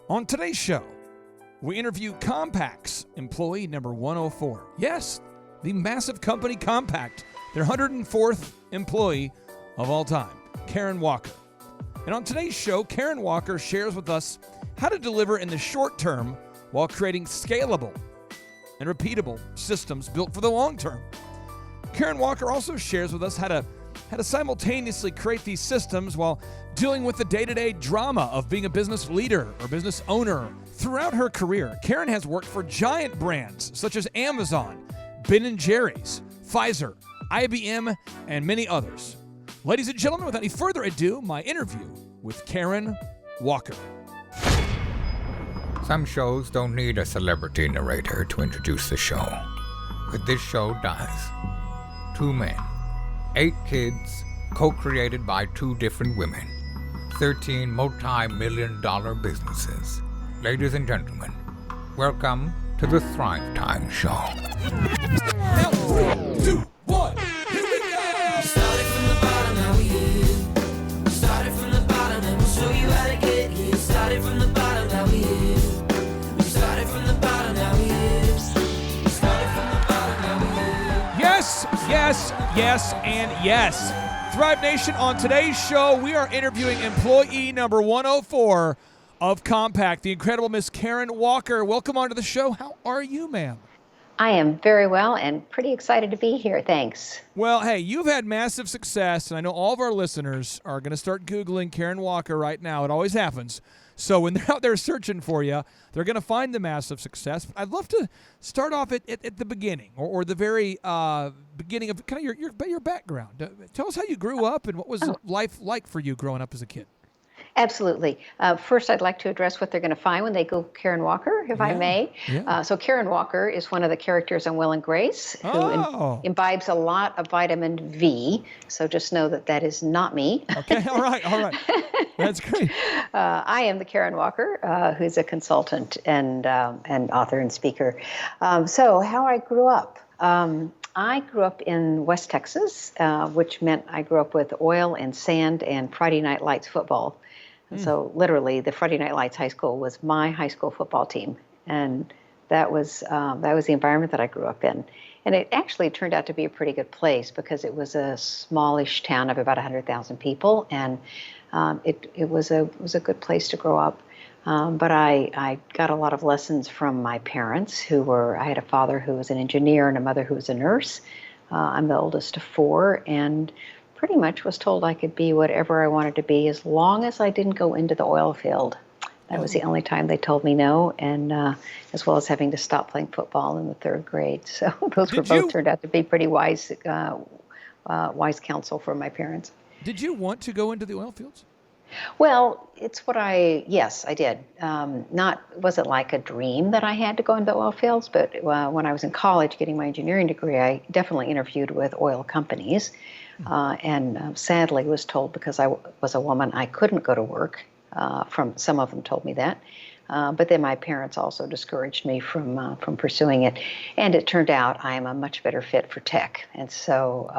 On today's show, we interview Compaq's employee number 104. Yes, the massive company Compaq, their 104th employee of all time, Karen Walker. And on today's show, Karen Walker shares with us how to deliver in the short term while creating scalable and repeatable systems built for the long term. Karen Walker also shares with us how to simultaneously create these systems while dealing with the day-to-day drama of being a business leader or business owner. Throughout her career, Karen has worked for giant brands such as Amazon, Ben & Jerry's, Pfizer, IBM, and many others. Ladies and gentlemen, without any further ado, my interview with Karen Walker. Some shows don't need a celebrity narrator to introduce the show, but this show does. 2 men, 8 kids, co-created by 2 different women, 13 multi-million-dollar businesses. Ladies and gentlemen, welcome to the Thrive Time Show. Now, 3, 2, 1, here we go! Started from the bottom, now we here. Started from the bottom, and we'll show you how to get here. Started from the bottom, now we here. We started from the bottom, now we here. Started from the bottom, now we here. Yes, yes, yes, and yes. Thrive Nation, on today's show, we are interviewing employee number 104 of Compaq, the incredible Miss Karen Walker. Welcome onto the show. How are you, ma'am? I am very well and pretty excited to be here. Thanks. Well, hey, you've had massive success, and I know all of our listeners are going to start Googling Karen Walker right now. It always happens. So when they're out there searching for you, they're going to find the massive success. I'd love to start off at the beginning or the very beginning of kind of your background. Tell us how you grew up and what was life like for you growing up as a kid. Absolutely. First, I'd like to address what they're going to find when they go Karen Walker, if I may. Yeah. So Karen Walker is one of the characters on Will and Grace who imbibes a lot of vitamin V. So just know that is not me. Okay, all right. That's great. I am the Karen Walker, who's a consultant and author and speaker. So how I grew up. I grew up in West Texas, which meant I grew up with oil and sand and Friday Night Lights football. So literally, the Friday Night Lights High School was my high school football team, and that was the environment that I grew up in. And it actually turned out to be a pretty good place because it was a smallish town of about 100,000 people, and it was a good place to grow up. But I got a lot of lessons from my parents, I had a father who was an engineer and a mother who was a nurse. I'm the oldest of 4, and pretty much was told I could be whatever I wanted to be as long as I didn't go into the oil field. That was the only time they told me no, and as well as having to stop playing football in the 3rd grade. So those turned out to be pretty wise counsel from my parents. Did you want to go into the oil fields? Well, yes, I did. Wasn't like a dream that I had to go into the oil fields, but when I was in college getting my engineering degree, I definitely interviewed with oil companies. And sadly was told because I was a woman, I couldn't go to work. Some of them told me that. But then my parents also discouraged me from pursuing it. And it turned out I am a much better fit for tech. And so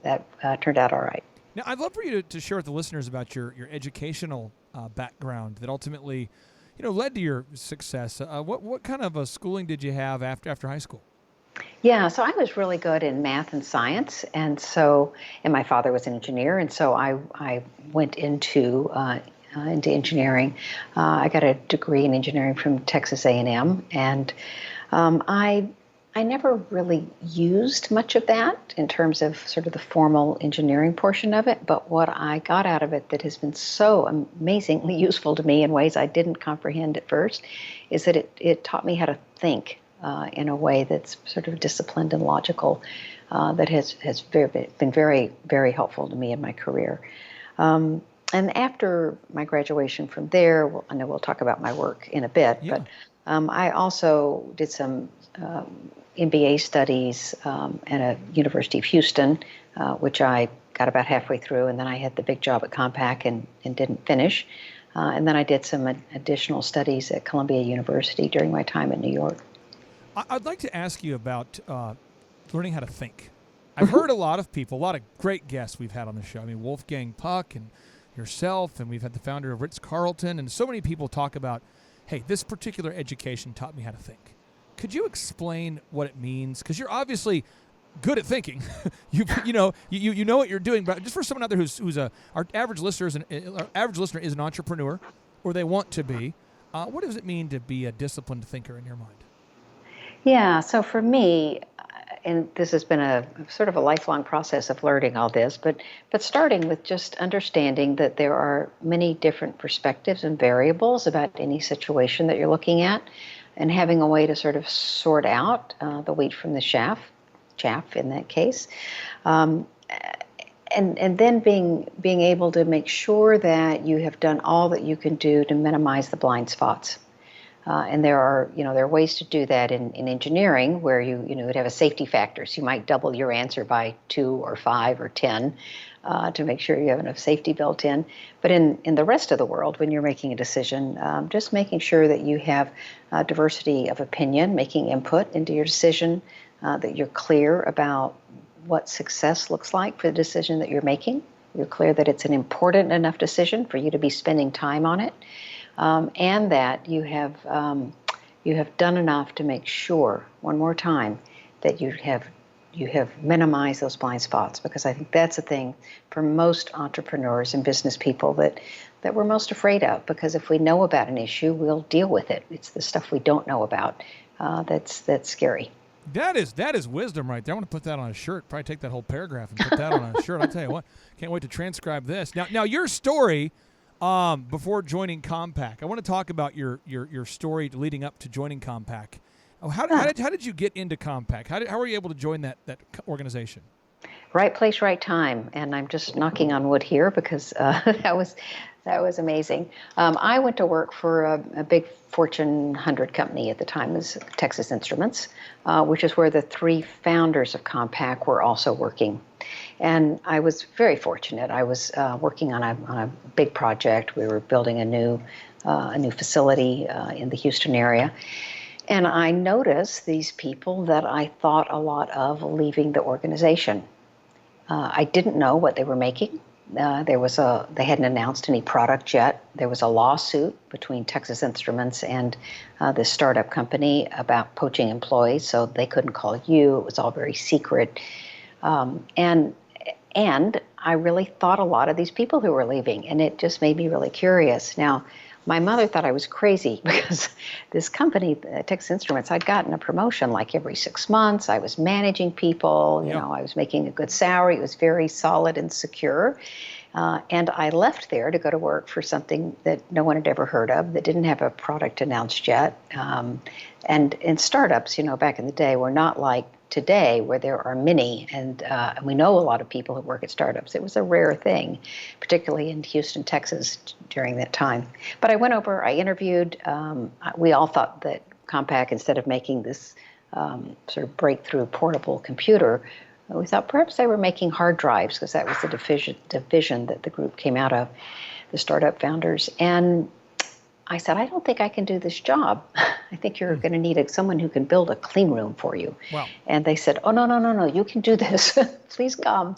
that turned out all right. Now, I'd love for you to share with the listeners about your educational background that ultimately, led to your success. What kind of a schooling did you have after high school? Yeah, so I was really good in math and science, and my father was an engineer, and so I went into engineering. I got a degree in engineering from Texas A&M, and I never really used much of that in terms of sort of the formal engineering portion of it, but what I got out of it that has been so amazingly useful to me in ways I didn't comprehend at first is that it taught me how to think in a way that's sort of disciplined and logical, that has been very, very helpful to me in my career. And after my graduation from there, I know we'll talk about my work in a bit, but I also did some MBA studies at a University of Houston, which I got about halfway through, and then I had the big job at Compaq and didn't finish. And then I did some additional studies at Columbia University during my time in New York. I'd like to ask you about learning how to think. I've heard a lot of people, a lot of great guests we've had on the show. I mean, Wolfgang Puck and yourself, and we've had the founder of Ritz-Carlton, and so many people talk about hey, this particular education taught me how to think. Could you explain what it means? Because you're obviously good at thinking. you know what you're doing. But just for someone out there who's our average listener is an entrepreneur, or they want to be. What does it mean to be a disciplined thinker in your mind? Yeah, so for me, and this has been a sort of a lifelong process of learning all this, but starting with just understanding that there are many different perspectives and variables about any situation that you're looking at, and having a way to sort of sort out the wheat from the chaff in that case, and then being able to make sure that you have done all that you can do to minimize the blind spots. And there are ways to do that in engineering where you would have a safety factor. So you might double your answer by 2 or 5 or 10 to make sure you have enough safety built in. But in the rest of the world, when you're making a decision, just making sure that you have diversity of opinion, making input into your decision, that you're clear about what success looks like for the decision that you're making. You're clear that it's an important enough decision for you to be spending time on it. And that you have done enough to make sure, one more time, that you have minimized those blind spots, because I think that's the thing for most entrepreneurs and business people that we're most afraid of, because if we know about an issue, we'll deal with it. It's the stuff we don't know about that's scary. That is wisdom right there. I want to put that on a shirt. Probably take that whole paragraph and put that on a shirt. I'll tell you what, can't wait to transcribe this. Now your story. Before joining Compaq, I want to talk about your story leading up to joining Compaq. How did you get into Compaq? How were you able to join that organization? Right place, right time, and I'm just knocking on wood here because that was amazing. I went to work for a big Fortune 100 company at the time. It was Texas Instruments, which is where the 3 founders of Compaq were also working. And I was very fortunate. I was working on a big project. We were building a new facility in the Houston area. And I noticed these people that I thought a lot of leaving the organization. I didn't know what they were making. They hadn't announced any product yet. There was a lawsuit between Texas Instruments and this startup company about poaching employees, so they couldn't call you. It was all very secret. And I really thought a lot of these people who were leaving, and it just made me really curious. Now, my mother thought I was crazy because this company, Texas Instruments, I'd gotten a promotion like every 6 months. I was managing people, I was making a good salary. It was very solid and secure. And I left there to go to work for something that no one had ever heard of, that didn't have a product announced yet. And startups, back in the day were not like today, where there are many, and we know a lot of people who work at startups. It was a rare thing, particularly in Houston, Texas, during that time. But I went over, I interviewed. We all thought that Compaq, instead of making this sort of breakthrough portable computer, we thought perhaps they were making hard drives, because that was the division that the group came out of, the startup founders. And I said, I don't think I can do this job. I think you're going to need someone who can build a clean room for you. Wow. And they said, oh, no, you can do this. Please come.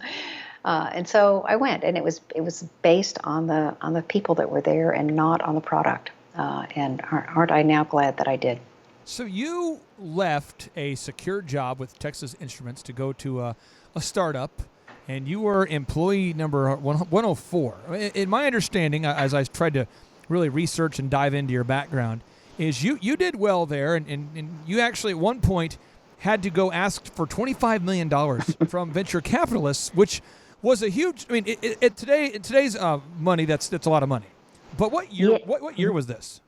And so I went, and it was based on the people that were there and not on the product. And aren't I now glad that I did? So you left a secure job with Texas Instruments to go to a startup, and you were employee number 104. In my understanding, as I tried to really research and dive into your background, is you did well there, and you actually at one point had to go ask for $25 million from venture capitalists, which was a huge. I mean, in today's money, that's a lot of money. But what year? Yeah. What year was this?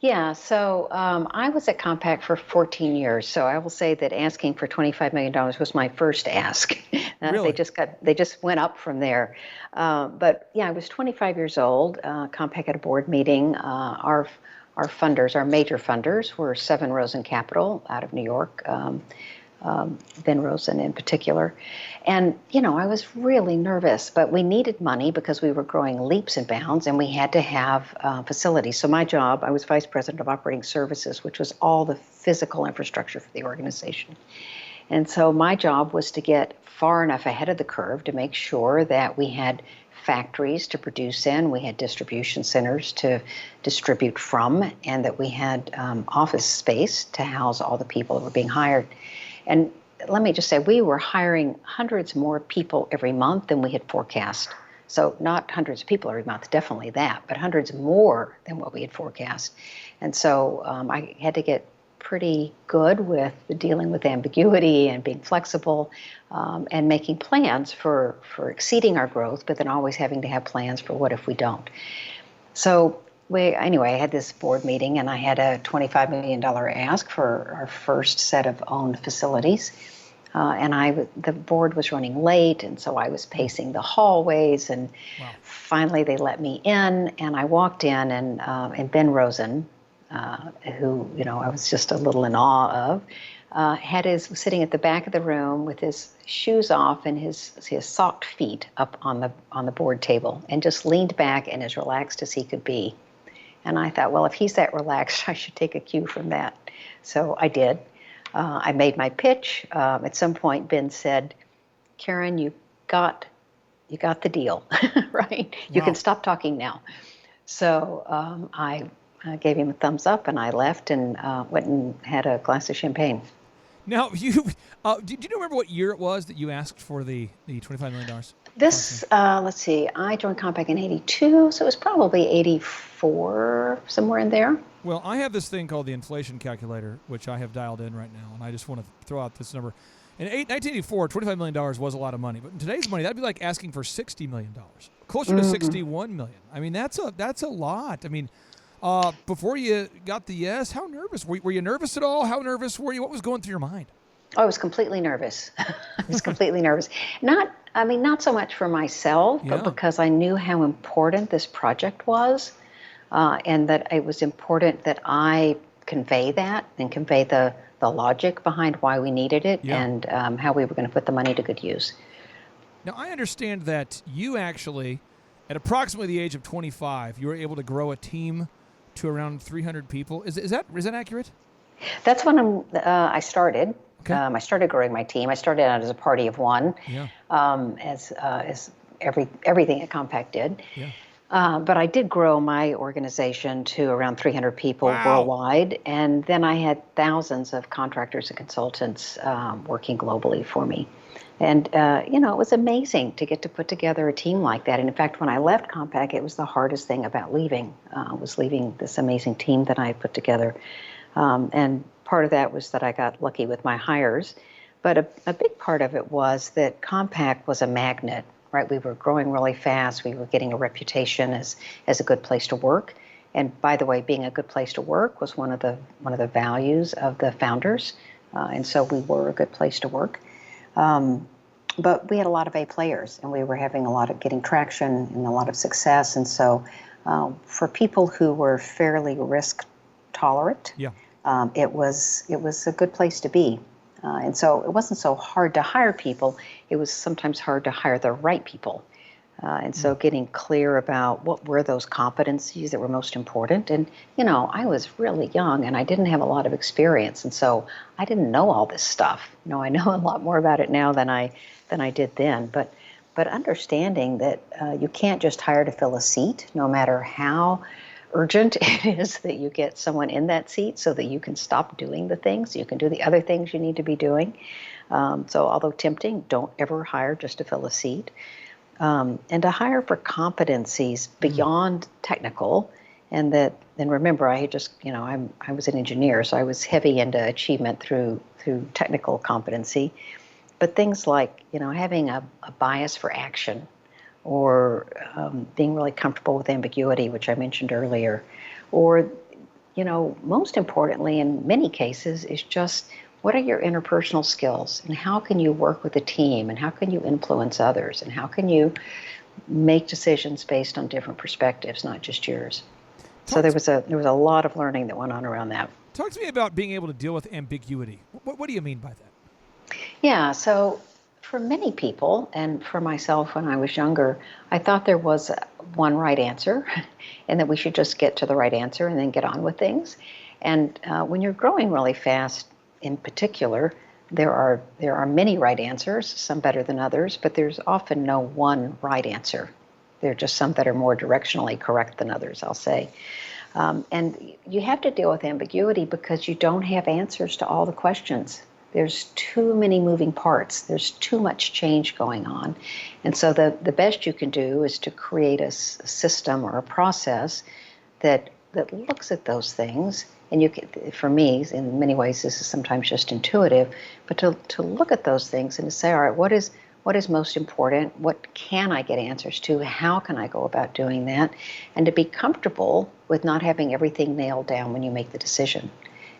Yeah, so I was at Compaq for 14 years. So I will say that asking for $25 million was my first ask. Really? They just went up from there. But yeah, I was 25 years old. Compaq had a board meeting. Our funders, our major funders, were Seven Rosen Capital out of New York. Ben Rosen in particular. And, I was really nervous, but we needed money because we were growing leaps and bounds, and we had to have facilities. So my job, I was vice president of operating services, which was all the physical infrastructure for the organization. And so my job was to get far enough ahead of the curve to make sure that we had factories to produce in, we had distribution centers to distribute from, and that we had office space to house all the people that were being hired. And let me just say, we were hiring hundreds more people every month than we had forecast. So not hundreds of people every month, definitely that, but hundreds more than what we had forecast. And so I had to get pretty good with dealing with ambiguity and being flexible and making plans for exceeding our growth, but then always having to have plans for what if we don't. So anyway, I had this board meeting and I had a $25 million ask for our first set of owned facilities. And the board was running late, and so I was pacing the hallways, and finally they let me in, and I walked in, and Ben Rosen, who I was just a little in awe of, was sitting at the back of the room with his shoes off and his socked feet up on the board table, and just leaned back and as relaxed as he could be. And I thought, well, if he's that relaxed, I should take a cue from that. So I did. I made my pitch. At some point, Ben said, "Karen, you got the deal, right? You can stop talking now." So I gave him a thumbs up, and I left and went and had a glass of champagne. Now, do you remember what year it was that you asked for the $25 million? This, let's see, I joined Compaq in 82, so it was probably 84, somewhere in there. Well, I have this thing called the inflation calculator, which I have dialed in right now, and I just want to throw out this number. In 1984, $25 million was a lot of money, but in today's money, that'd be like asking for $60 million, closer to $61 million. I mean, that's a lot. I mean, before you got the yes, how nervous? Were you nervous at all? How nervous were you? What was going through your mind? Oh, I was completely nervous. I was completely nervous. Not so much for myself, but because I knew how important this project was, and that it was important that I convey that and convey the logic behind why we needed it and how we were going to put the money to good use. Now, I understand that you actually, at approximately the age of 25, you were able to grow a team to around 300 people. Is that accurate? That's when I started. Okay. I started growing my team. I started out as a party of one, as everything at Compaq did. Yeah. But I did grow my organization to around 300 people worldwide, and then I had thousands of contractors and consultants working globally for me. And, it was amazing to get to put together a team like that. And in fact, when I left Compaq, it was the hardest thing about leaving, was leaving this amazing team that I had put together. And part of that was that I got lucky with my hires. But a big part of it was that Compaq was a magnet, right? We were growing really fast. We were getting a reputation as a good place to work. And by the way, being a good place to work was one of the values of the founders. And so we were a good place to work. But we had a lot of A players, and we were having getting traction and a lot of success. And so for people who were fairly risk tolerant, it was a good place to be. And so it wasn't so hard to hire people. It was sometimes hard to hire the right people. And so getting clear about what were those competencies that were most important. And, I was really young and I didn't have a lot of experience. And so I didn't know all this stuff. I know a lot more about it now than I did then. But understanding that you can't just hire to fill a seat, no matter how urgent it is that you get someone in that seat so that you can stop doing the things, you can do the other things you need to be doing. So although tempting, don't ever hire just to fill a seat. And to hire for competencies beyond technical, and remember, I had just, I was an engineer, so I was heavy into achievement through technical competency, but things like, having a bias for action, or being really comfortable with ambiguity, which I mentioned earlier, or, most importantly, in many cases, is just what are your interpersonal skills, and how can you work with a team, and how can you influence others, and how can you make decisions based on different perspectives, not just yours. So there was a lot of learning that went on around that. Talk to me about being able to deal with ambiguity. What do you mean by that? Yeah, so for many people, and for myself when I was younger, I thought there was one right answer, and that we should just get to the right answer and then get on with things. And when you're growing really fast, in particular, there are many right answers, some better than others, but there's often no one right answer. There are just some that are more directionally correct than others, I'll say. And you have to deal with ambiguity because you don't have answers to all the questions. There's too many moving parts. There's too much change going on. And so the best you can do is to create a system or a process that looks at those things. And you can, for me, in many ways, this is sometimes just intuitive, but to look at those things and to say, all right, what is most important? What can I get answers to? How can I go about doing that? And to be comfortable with not having everything nailed down when you make the decision.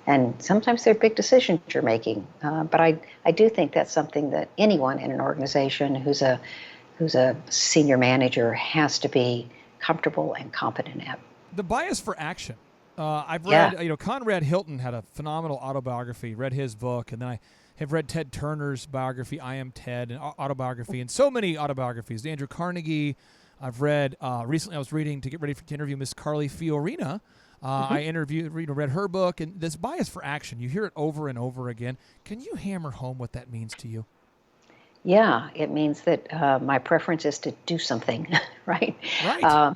And sometimes they're big decisions you're making. But I do think that's something that anyone in an organization who's a senior manager has to be comfortable and competent at. The bias for action. I've read, Conrad Hilton had a phenomenal autobiography, read his book, and then I have read Ted Turner's biography, I Am Ted, and autobiography, and so many autobiographies. Andrew Carnegie, I've read, recently I was reading to get ready to interview Miss Carly Fiorina. I read her book, and this bias for action, you hear it over and over again. Can you hammer home what that means to you? Yeah, it means that my preference is to do something, right? Right.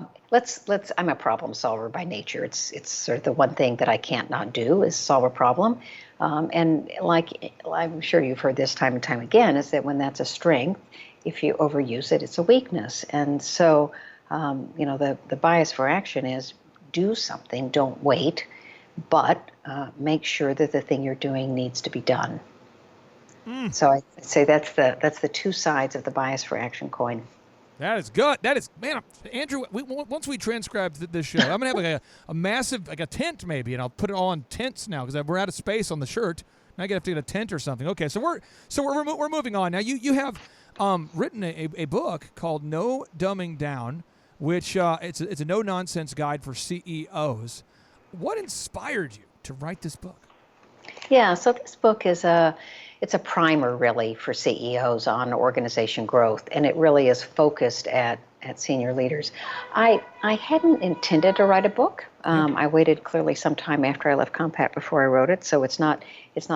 I'm a problem solver by nature. It's sort of the one thing that I can't not do is solve a problem. And like I'm sure you've heard this time and time again, is that when that's a strength, if you overuse it, it's a weakness. And so, the bias for action is do something, don't wait, but make sure that the thing you're doing needs to be done. So I say that's the two sides of the bias for action coin. That is good. That is, man, Andrew, once we transcribe this show, I'm going to have a massive, like a tent maybe, and I'll put it all on tents now because we're out of space on the shirt. Now I have to get a tent or something. Okay, so we're moving on. Now you have written a book called No Dumbing Down, which it's a no-nonsense guide for CEOs. What inspired you to write this book? Yeah, so this book is it's a primer really for CEOs on organization growth, and it really is focused at senior leaders. I hadn't intended to write a book. I waited clearly some time after I left Compaq before I wrote it, so it's not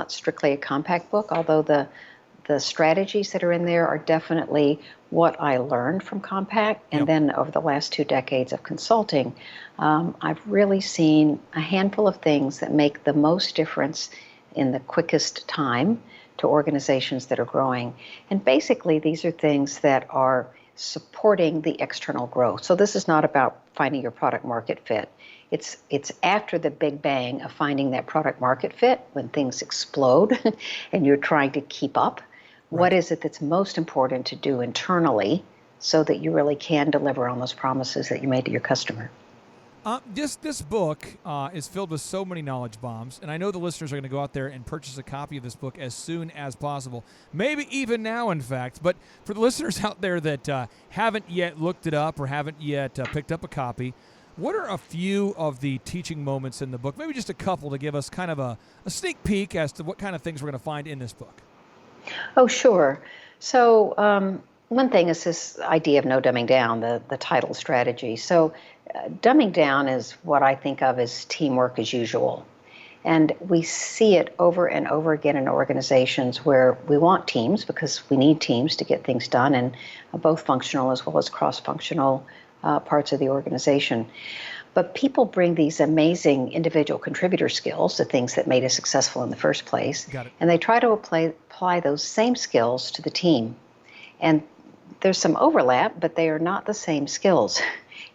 strictly a Compaq book, although the strategies that are in there are definitely what I learned from Compaq, and then over the last 2 decades of consulting, I've really seen a handful of things that make the most difference in the quickest time to organizations that are growing. And basically, these are things that are supporting the external growth. So this is not about finding your product market fit. It's after the big bang of finding that product market fit when things explode and you're trying to keep up. Right. What is it that's most important to do internally so that you really can deliver on those promises that you made to your customer? This book is filled with so many knowledge bombs, and I know the listeners are going to go out there and purchase a copy of this book as soon as possible, maybe even now, in fact. But for the listeners out there that haven't yet looked it up or haven't yet picked up a copy, what are a few of the teaching moments in the book? Maybe just a couple to give us kind of a sneak peek as to what kind of things we're going to find in this book. Oh, sure. So one thing is this idea of no dumbing down, the title strategy. So dumbing down is what I think of as teamwork as usual. And we see it over and over again in organizations where we want teams because we need teams to get things done, and both functional as well as cross-functional parts of the organization. But people bring these amazing individual contributor skills to things that made us successful in the first place. And they try to apply those same skills to the team. And there's some overlap, but they are not the same skills.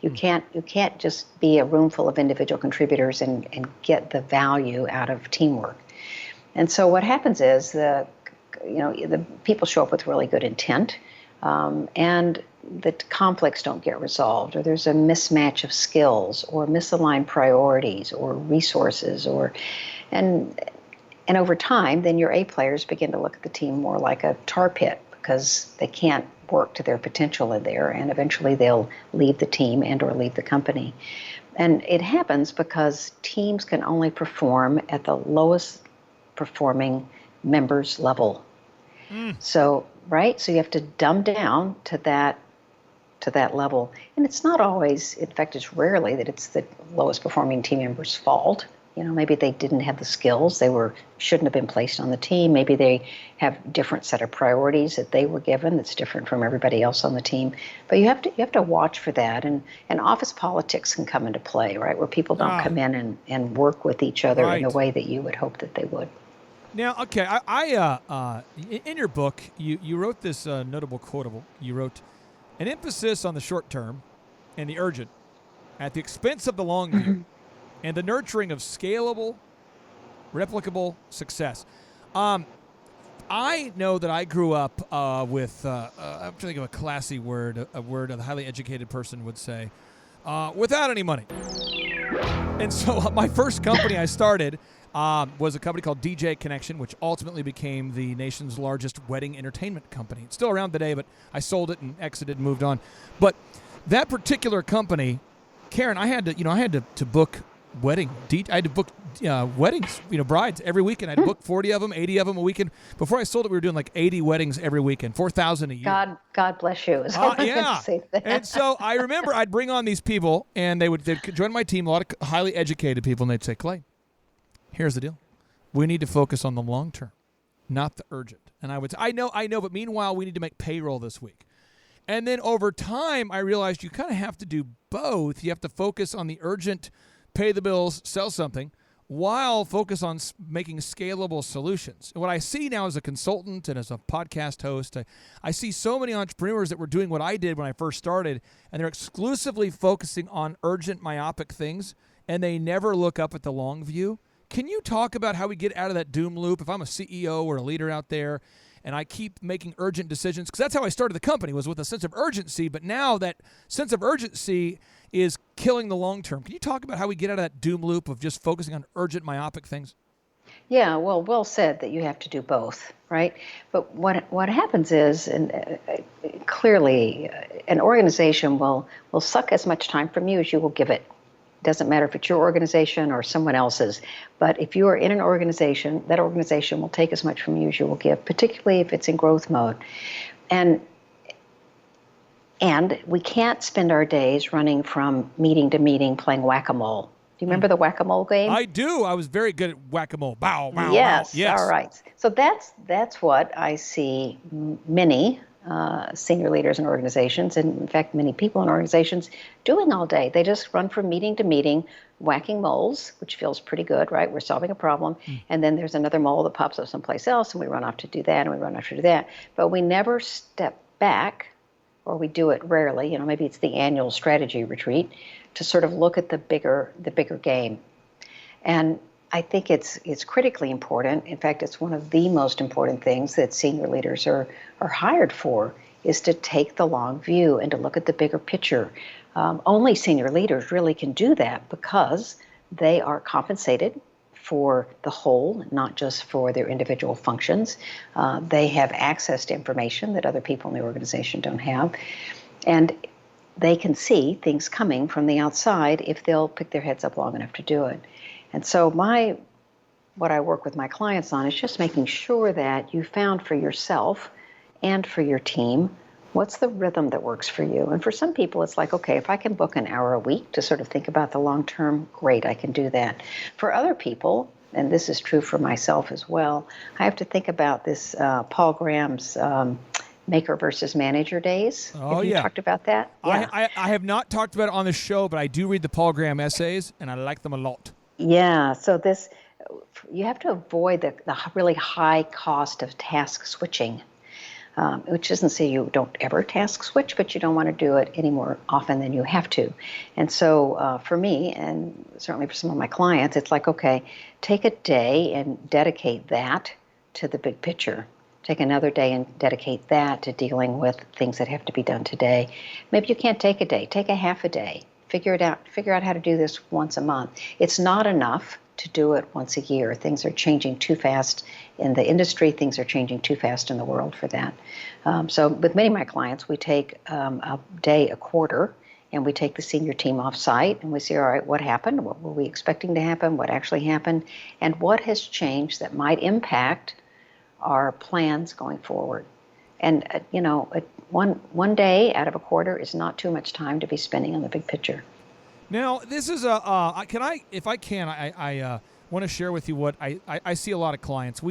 You can't just be a room full of individual contributors and get the value out of teamwork. And so what happens is the people show up with really good intent, and the conflicts don't get resolved, or there's a mismatch of skills, or misaligned priorities, or resources, and over time, then your A players begin to look at the team more like a tar pit because they can't work to their potential in there, and eventually they'll leave the team and or leave the company. And it happens because teams can only perform at the lowest performing members level. So you have to dumb down to that level. And it's not always, in fact, it's rarely that it's the lowest performing team member's fault. maybe they didn't have the skills. Shouldn't have been placed on the team. Maybe they have different set of priorities that they were given that's different from everybody else on the team. But you have to watch for that. And office politics can come into play, right? Where people don't come in and work with each other in the way that you would hope that they would. Now, okay, I in your book, you wrote this notable quotable. You wrote, an emphasis on the short term and the urgent at the expense of the long view and the nurturing of scalable, replicable success. I know that I grew up with, I'm trying to think of a classy word, a word a highly educated person would say, without any money. And so my first company I started was a company called DJ Connection, which ultimately became the nation's largest wedding entertainment company. It's still around today, but I sold it and exited and moved on. But that particular company, Karen, I had to book I had to book weddings, brides every weekend. I had to book 40 of them, 80 of them a weekend. Before I sold it, we were doing like 80 weddings every weekend, 4,000 a year. God bless you. Yeah. And so I remember I'd bring on these people, and they'd join my team, a lot of highly educated people, and they'd say, Clay, here's the deal. We need to focus on the long term, not the urgent. And I would say, I know, but meanwhile, we need to make payroll this week. And then over time, I realized you kind of have to do both. You have to focus on the urgent, pay the bills, sell something, while focus on making scalable solutions. And what I see now as a consultant and as a podcast host, I see so many entrepreneurs that were doing what I did when I first started, and they're exclusively focusing on urgent, myopic things, and they never look up at the long view. Can you talk about how we get out of that doom loop? If I'm a CEO or a leader out there and I keep making urgent decisions, because that's how I started the company, was with a sense of urgency, but now that sense of urgency is killing the long term. Can you talk about how we get out of that doom loop of just focusing on urgent, myopic things? Yeah, well said that you have to do both, right? But what happens is, and clearly, an organization will suck as much time from you as you will give it. Doesn't matter if it's your organization or someone else's. But if you are in an organization, that organization will take as much from you as you will give, particularly if it's in growth mode. And we can't spend our days running from meeting to meeting playing whack-a-mole. Do you remember the whack-a-mole game? I do. I was very good at whack-a-mole. Bow, bow, yes. bow. Yes. All right. So that's what I see many senior leaders in organizations, and in fact, many people in organizations doing all day. They just run from meeting to meeting, whacking moles, which feels pretty good, right? We're solving a problem. And then there's another mole that pops up someplace else, and we run off to do that, and we run off to do that. But we never step back, or we do it rarely. Maybe it's the annual strategy retreat, to sort of look at the bigger game. And I think it's critically important. In fact, it's one of the most important things that senior leaders are hired for, is to take the long view and to look at the bigger picture. Only senior leaders really can do that because they are compensated for the whole, not just for their individual functions. They have access to information that other people in the organization don't have. And they can see things coming from the outside if they'll pick their heads up long enough to do it. And so what I work with my clients on is just making sure that you found for yourself and for your team, what's the rhythm that works for you? And for some people, it's like, okay, if I can book an hour a week to sort of think about the long term, great, I can do that. For other people, and this is true for myself as well, I have to think about this Paul Graham's maker versus manager days. Have you talked about that? Yeah. I have not talked about it on the show, but I do read the Paul Graham essays, and I like them a lot. Yeah, so you have to avoid the really high cost of task switching, which doesn't say you don't ever task switch, but you don't want to do it any more often than you have to. And so for me, and certainly for some of my clients, it's like, okay, take a day and dedicate that to the big picture. Take another day and dedicate that to dealing with things that have to be done today. Maybe you can't take a day, take a half a day. Figure out how to do this once a month. It's not enough to do it once a year. Things are changing too fast in the industry. Things are changing too fast in the world for that. So with many of my clients, we take a day a quarter, and we take the senior team off site, and we see, all right, what happened? What were we expecting to happen? What actually happened? And what has changed that might impact our plans going forward? And, one day out of a quarter is not too much time to be spending on the big picture. Now, this is if I can, I want to share with you what I see a lot of clients.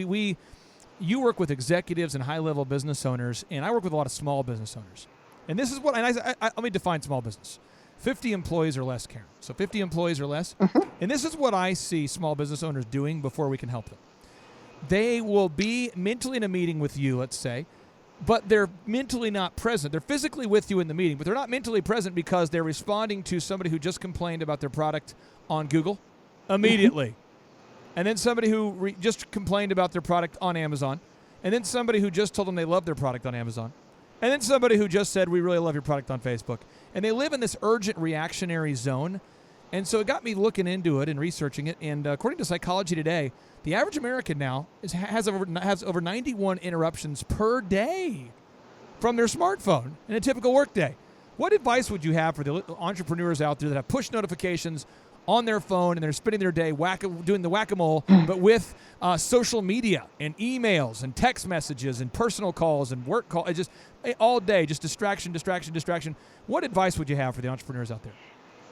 You work with executives and high-level business owners, and I work with a lot of small business owners. And this is what, and let me define small business. 50 employees or less, Karen. So 50 employees or less. And this is what I see small business owners doing before we can help them. They will be mentally in a meeting with you, let's say, but they're mentally not present. They're physically with you in the meeting, but they're not mentally present because they're responding to somebody who just complained about their product on Google immediately. And then somebody who just complained about their product on Amazon. And then somebody who just told them they love their product on Amazon. And then somebody who just said, we really love your product on Facebook. And they live in this urgent reactionary zone. And so it got me looking into it and researching it. And according to Psychology Today, the average American now has over 91 interruptions per day from their smartphone in a typical workday. What advice would you have for the entrepreneurs out there that have push notifications on their phone and they're spending their day doing the whack-a-mole, but with social media and emails and text messages and personal calls and work calls, just all day, just distraction. What advice would you have for the entrepreneurs out there?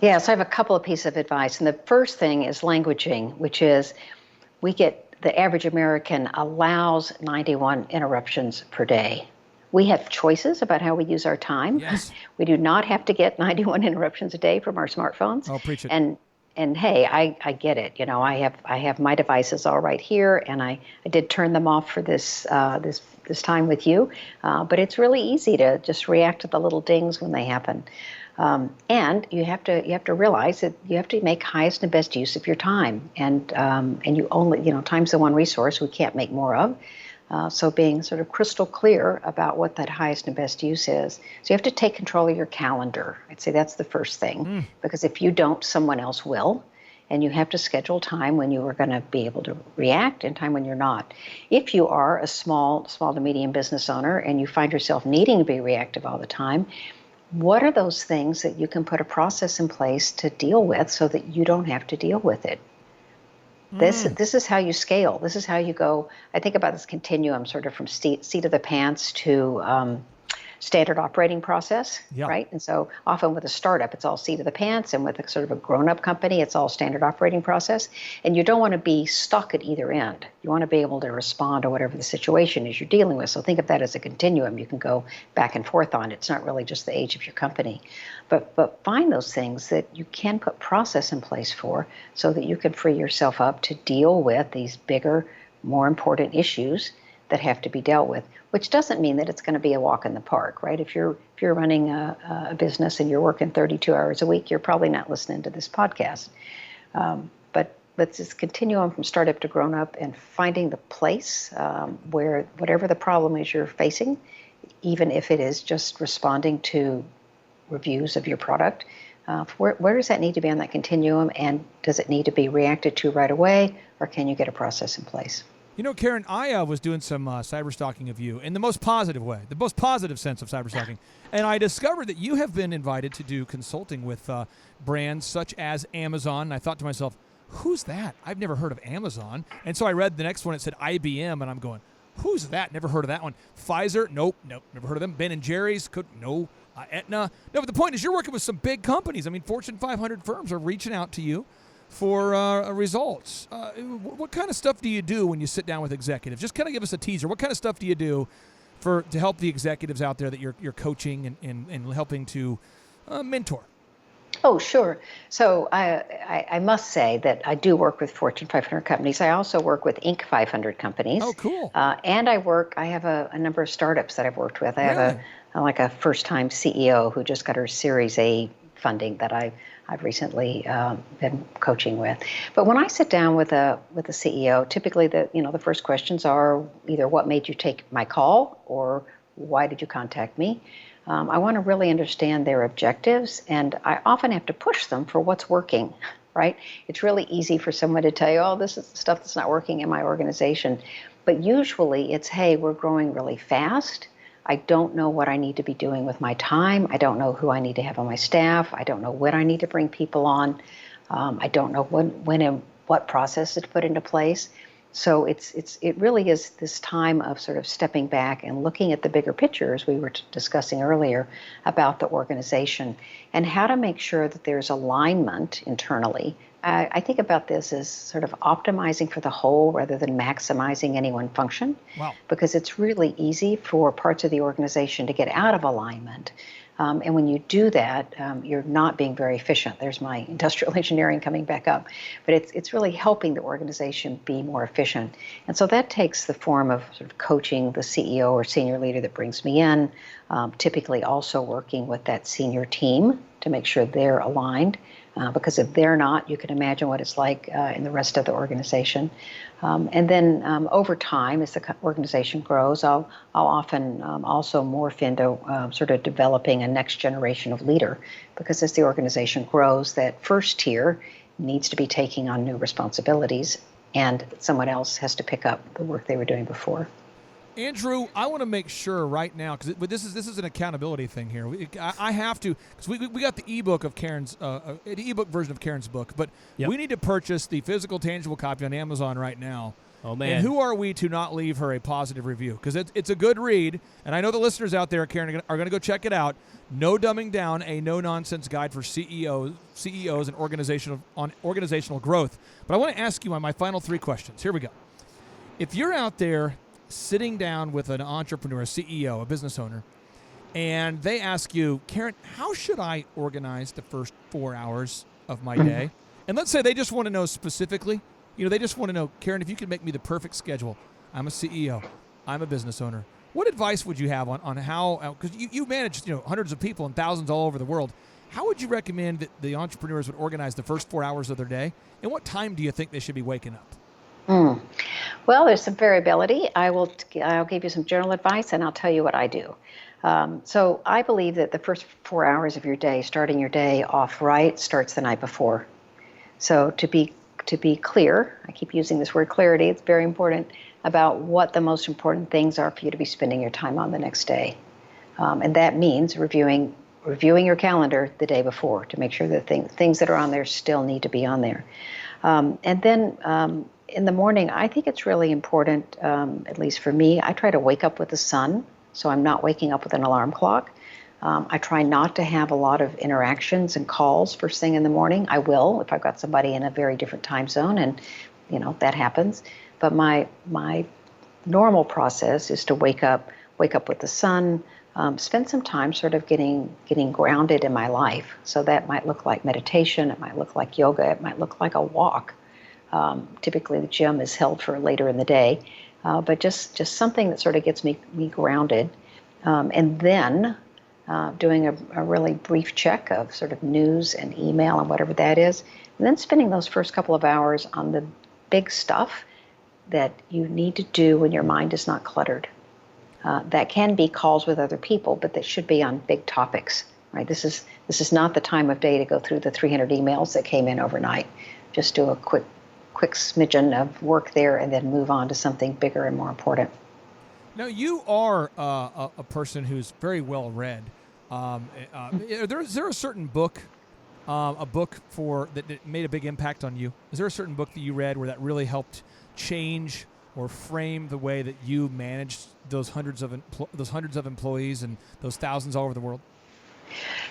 Yes, I have a couple of pieces of advice. And the first thing is languaging, which is the average American allows 91 interruptions per day. We have choices about how we use our time. Yes. We do not have to get 91 interruptions a day from our smartphones. Oh, preach it. And hey, I get it. You know, I have my devices all right here, and I did turn them off for this time with you. But it's really easy to just react to the little dings when they happen. And you have to realize that you have to make highest and best use of your time. And you only, time's the one resource we can't make more of. So being sort of crystal clear about what that highest and best use is. So you have to take control of your calendar. I'd say that's the first thing, because if you don't, someone else will. And you have to schedule time when you are going to be able to react and time when you're not. If you are a small to medium business owner and you find yourself needing to be reactive all the time, what are those things that you can put a process in place to deal with so that you don't have to deal with it? This is how you scale. This is how you go. I think about this continuum sort of from seat of the pants to standard operating process, right? And so often with a startup, it's all seat of the pants, and with a sort of a grown-up company, it's all standard operating process. And you don't want to be stuck at either end. You want to be able to respond to whatever the situation is you're dealing with. So think of that as a continuum. You can go back and forth on it. It's not really just the age of your company. But find those things that you can put process in place for so that you can free yourself up to deal with these bigger, more important issues that have to be dealt with, which doesn't mean that it's going to be a walk in the park, right? If you're running a business and you're working 32 hours a week, you're probably not listening to this podcast. But let's just continue on from startup to grown up and finding the place where whatever the problem is you're facing, even if it is just responding to reviews of your product, where does that need to be on that continuum, and does it need to be reacted to right away, or can you get a process in place? You know, Karen, I was doing some cyber stalking of you in the most positive way, the most positive sense of cyber stalking. And I discovered that you have been invited to do consulting with brands such as Amazon. And I thought to myself, who's that? I've never heard of Amazon. And so I read the next one. It said IBM. And I'm going, who's that? Never heard of that one. Pfizer? Nope. Never heard of them. Ben & Jerry's? No. Aetna? No, but the point is you're working with some big companies. I mean, Fortune 500 firms are reaching out to you for results. What kind of stuff do you do when you sit down with executives? Just kind of give us a teaser. What kind of stuff do you do to help the executives out there that you're coaching and helping to mentor? Oh, sure. So I must say that I do work with Fortune 500 companies. I also work with Inc. 500 companies. Oh, cool. And I have a number of startups that I've worked with. I have a first-time CEO who just got her Series A funding that I've recently been coaching with. But when I sit down with a CEO, typically the first questions are either what made you take my call or why did you contact me? I want to really understand their objectives, and I often have to push them for what's working, right? It's really easy for someone to tell you, oh, this is the stuff that's not working in my organization. But usually it's, hey, we're growing really fast. I don't know what I need to be doing with my time. I don't know who I need to have on my staff. I don't know when I need to bring people on. I don't know when and what process to put into place. So it really is this time of sort of stepping back and looking at the bigger picture, as we were discussing earlier, about the organization and how to make sure that there's alignment internally. I think about this as sort of optimizing for the whole rather than maximizing any one function. Wow. Because it's really easy for parts of the organization to get out of alignment. And when you do that, you're not being very efficient. There's my industrial engineering coming back up. But it's really helping the organization be more efficient. And so that takes the form of sort of coaching the CEO or senior leader that brings me in, typically also working with that senior team to make sure they're aligned. Because if they're not, you can imagine what it's like in the rest of the organization. And then over time, as the organization grows, I'll often also morph into sort of developing a next generation of leader. Because as the organization grows, that first tier needs to be taking on new responsibilities, and someone else has to pick up the work they were doing before. Andrew, I want to make sure right now, because this is an accountability thing here. I have to, because we got the ebook of Karen's, the ebook version of Karen's book, but we need to purchase the physical, tangible copy on Amazon right now. Oh man! And who are we to not leave her a positive review? Because it's a good read, and I know the listeners out there, Karen, are going to go check it out. No dumbing down, a no nonsense guide for CEOs and organizational growth. But I want to ask you on my final 3 questions. Here we go. If you're out there sitting down with an entrepreneur, a CEO, a business owner, and they ask you, Karen, how should I organize the first 4 hours of my day? And let's say they just want to know specifically, they just want to know, Karen, if you could make me the perfect schedule. I'm a CEO. I'm a business owner. What advice would you have on how, because you manage hundreds of people and thousands all over the world, how would you recommend that the entrepreneurs would organize the first 4 hours of their day? And what time do you think they should be waking up? Well, there's some variability. I'll give you some general advice, and I'll tell you what I do. So I believe that the first 4 hours of your day, starting your day off right, starts the night before. So to be clear, I keep using this word clarity, it's very important, about what the most important things are for you to be spending your time on the next day. And that means reviewing your calendar the day before to make sure that things that are on there still need to be on there. And then in the morning, I think it's really important, at least for me, I try to wake up with the sun, so I'm not waking up with an alarm clock. I try not to have a lot of interactions and calls first thing in the morning. I will if I've got somebody in a very different time zone, and that happens. But my normal process is to wake up with the sun, spend some time sort of getting grounded in my life. So that might look like meditation, it might look like yoga, it might look like a walk. Typically the gym is held for later in the day, but just something that sort of gets me grounded. And then doing a really brief check of sort of news and email and whatever that is, and then spending those first couple of hours on the big stuff that you need to do when your mind is not cluttered. That can be calls with other people, but that should be on big topics, right? This is not the time of day to go through the 300 emails that came in overnight. Just do a quick smidgen of work there and then move on to something bigger and more important. Now, you are a person who's very well read. Is there a certain book, that made a big impact on you? Is there a certain book that you read where that really helped change or frame the way that you managed those hundreds of employees and those thousands all over the world?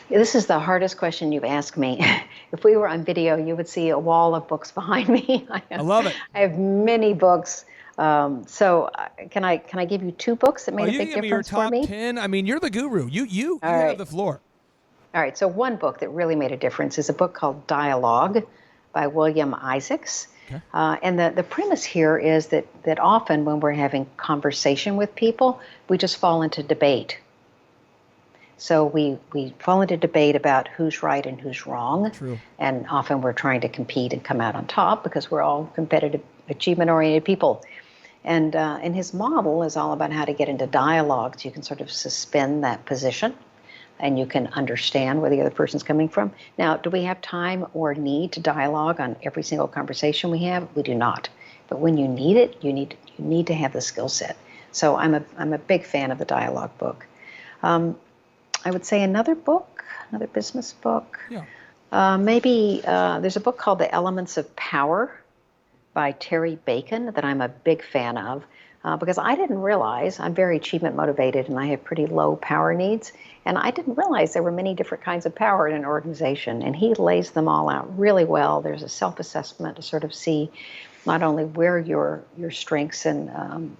This is the hardest question you've asked me. If we were on video, you would see a wall of books behind me. I love it. I have many books. So can I give you 2 books that made a big difference for me? You give me your top 10. I mean, you're the guru. You have the floor. All right. So one book that really made a difference is a book called Dialogue by William Isaacs. Okay. And the premise here is that often when we're having conversation with people, we just fall into debate. So we fall into debate about who's right and who's wrong. True. And often we're trying to compete and come out on top because we're all competitive, achievement-oriented people. And his model is all about how to get into dialogue so you can sort of suspend that position and you can understand where the other person's coming from. Now, do we have time or need to dialogue on every single conversation we have? We do not. But when you need it, you need to have the skill set. So I'm a big fan of the dialogue book. I would say another business book. Yeah. Maybe there's a book called The Elements of Power by Terry Bacon that I'm a big fan of because I didn't realize I'm very achievement motivated and I have pretty low power needs. And I didn't realize there were many different kinds of power in an organization. And he lays them all out really well. There's a self-assessment to sort of see not only where your strengths and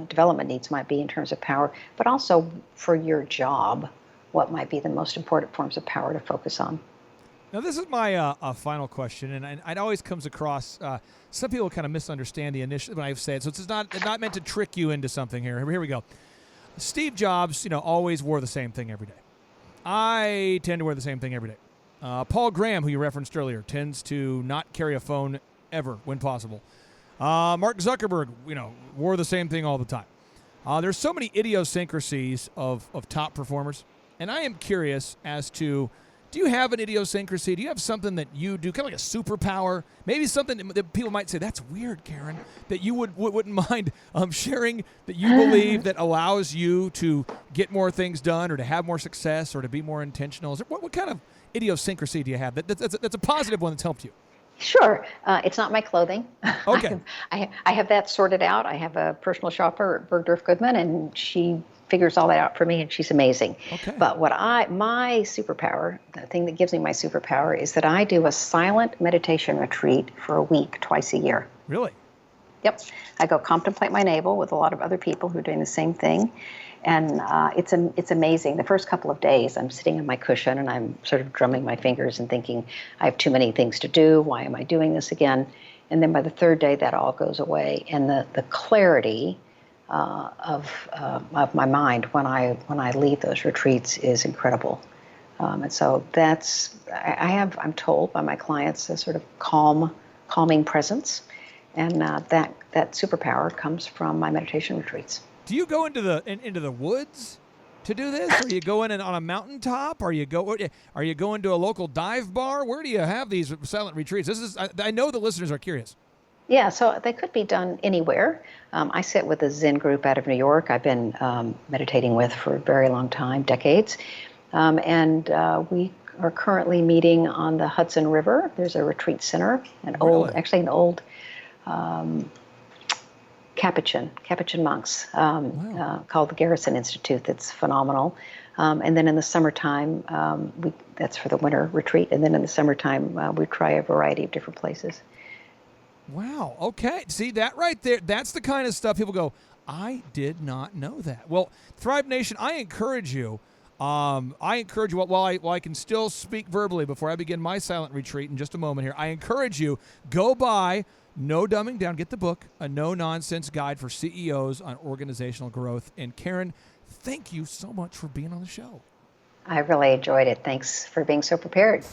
development needs might be in terms of power, but also for your job, what might be the most important forms of power to focus on. Now, this is my final question, and it always comes across. Some people kind of misunderstand the initial when I say it, so it's not meant to trick you into something here. Here we go. Steve Jobs, always wore the same thing every day. I tend to wear the same thing every day. Paul Graham, who you referenced earlier, tends to not carry a phone ever when possible. Mark Zuckerberg, wore the same thing all the time. There's so many idiosyncrasies of top performers, and I am curious as to, do you have an idiosyncrasy? Do you have something that you do, kind of like a superpower? Maybe something that people might say, that's weird, Karen, that you wouldn't mind sharing, that you believe that allows you to get more things done or to have more success or to be more intentional? What kind of idiosyncrasy do you have that's a positive one that's helped you? Sure. It's not my clothing. Okay. I have that sorted out. I have a personal shopper at Bergdorf Goodman, and she figures all that out for me, and she's amazing. Okay. But my superpower, the thing that gives me my superpower, is that I do a silent meditation retreat for a week, twice a year. Really? Yep. I go contemplate my navel with a lot of other people who are doing the same thing. And it's amazing. The first couple of days, I'm sitting on my cushion and I'm sort of drumming my fingers and thinking, I have too many things to do. Why am I doing this again? And then by the third day, that all goes away. And the clarity of my mind when I leave those retreats is incredible. And so I'm told by my clients, a sort of calming presence, and that superpower comes from my meditation retreats. Do you go into the woods to do this? Or you go in on a mountaintop? Are you going to a local dive bar? Where do you have these silent retreats? I know the listeners are curious. Yeah, so they could be done anywhere. I sit with a Zen group out of New York. I've been meditating with for a very long time, decades. And we are currently meeting on the Hudson River. There's a retreat center, an old Capuchin monks called the Garrison Institute. That's phenomenal. And then in the summertime, that's for the winter retreat. And then in the summertime, we try a variety of different places. Wow. Okay. See, that right there, that's the kind of stuff people go, I did not know that. Well, Thrive Nation, I encourage you while I can still speak verbally before I begin my silent retreat in just a moment here, I encourage you, go buy No Dumbing Down. Get the book, A No-Nonsense Guide for CEOs on Organizational Growth. And Karen, thank you so much for being on the show. I really enjoyed it. Thanks for being so prepared.